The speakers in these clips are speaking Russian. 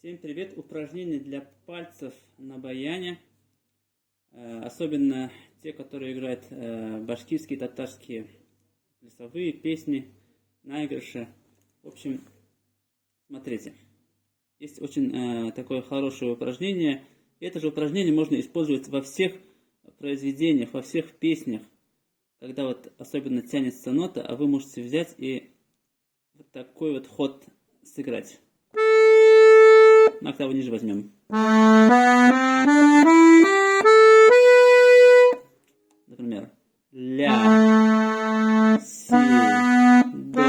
Всем привет! Упражнения для пальцев на баяне. Особенно те, которые играют башкирские, татарские плясовые песни, наигрыши. В общем, смотрите. Есть очень такое хорошее упражнение. Это же упражнение можно использовать во всех произведениях, во всех песнях. Когда вот особенно тянется нота, а вы можете взять и вот такой вот ход сыграть. На октаву ниже возьмем. Например, ля, си, до,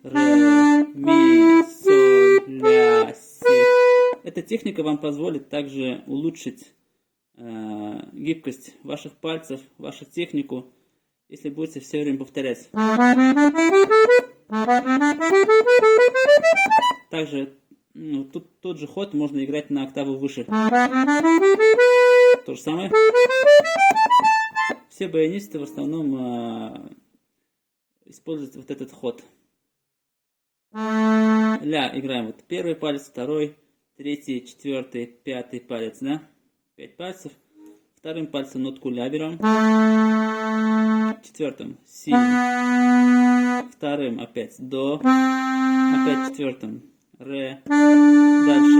ре, ми, соль, ля, си. Эта техника вам позволит также улучшить гибкость ваших пальцев, вашу технику, если будете все время повторять. Также тот же ход можно играть на октаву выше. То же самое. Все баянисты в основном используют вот этот ход. Ля играем вот первый палец, второй, третий, четвертый, пятый палец, да? 5 пальцев. Вторым пальцем нотку ля берем. Четвертым си. Вторым опять до. Опять четвертым ре. Дальше.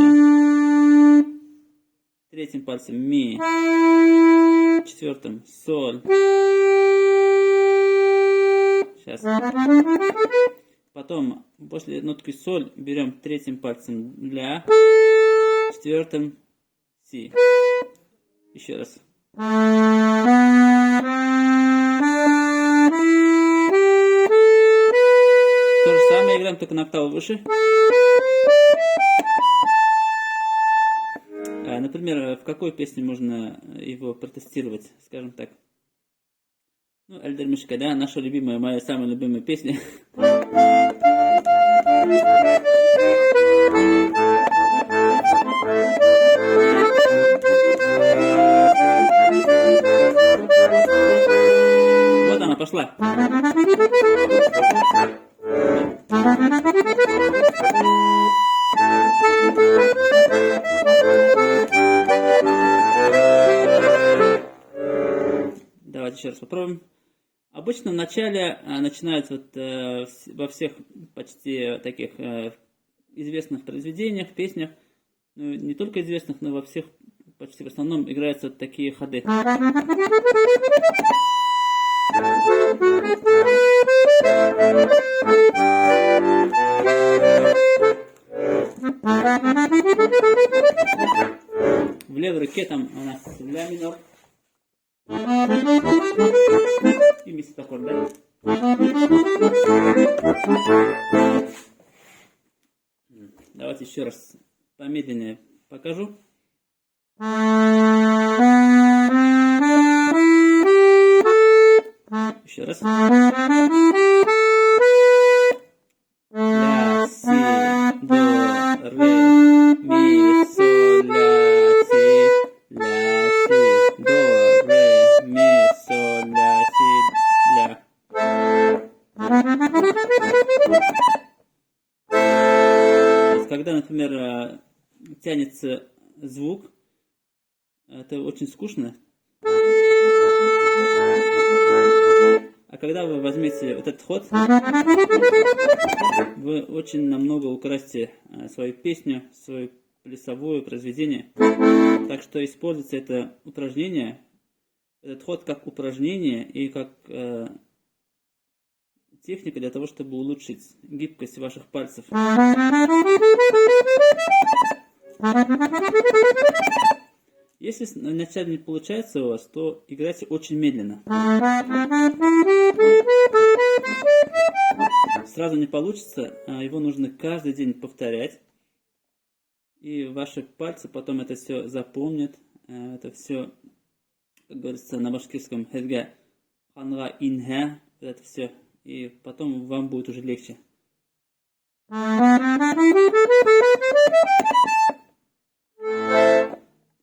Третьим пальцем ми. Четвертым соль. Сейчас. Потом после нотки соль берем третьим пальцем ля. Четвертым си. Еще раз. То же самое играем, только на октаву выше. Например, в какой песне можно его протестировать, скажем так. Ну, Эльдер Мишка, да, наша любимая, моя самая любимая песня. Вот она пошла. Давайте еще раз попробуем. Обычно в начале начинают вот, во всех почти таких известных произведениях, песнях, ну, не только известных, но во всех, почти в основном играются вот такие ходы. В левой руке там у нас ля минор. И ми аккорд, да? Давайте еще раз помедленнее покажу. Еще раз. Ля, си, до, ре, ми, соль, ля, си, до, ре, ми, соль, ля, си, ля. То есть, когда, например, тянется звук, это очень скучно. А когда вы возьмете вот этот ход, вы очень намного украсите свою песню, свое плясовое произведение. Так что используйте это упражнение, этот ход как упражнение и как техника для того, чтобы улучшить гибкость ваших пальцев. Если вначале не получается у вас, то играйте очень медленно. Сразу не получится, его нужно каждый день повторять. И ваши пальцы потом это все запомнят. Это все, как говорится на башкирском, хедга, ханга, инха, это все. И потом вам будет уже легче.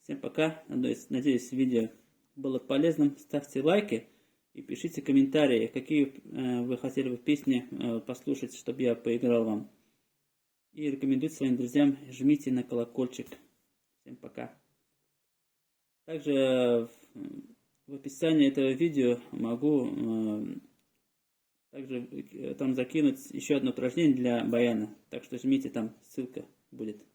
Всем пока. Надеюсь, видео было полезным. Ставьте лайки и пишите комментарии, какие вы хотели бы песни послушать, чтобы я поиграл вам. И рекомендуйте своим друзьям, жмите на колокольчик. Всем пока. Также в описании этого видео могу также там закинуть еще одно упражнение для баяна. Так что жмите, там ссылка будет.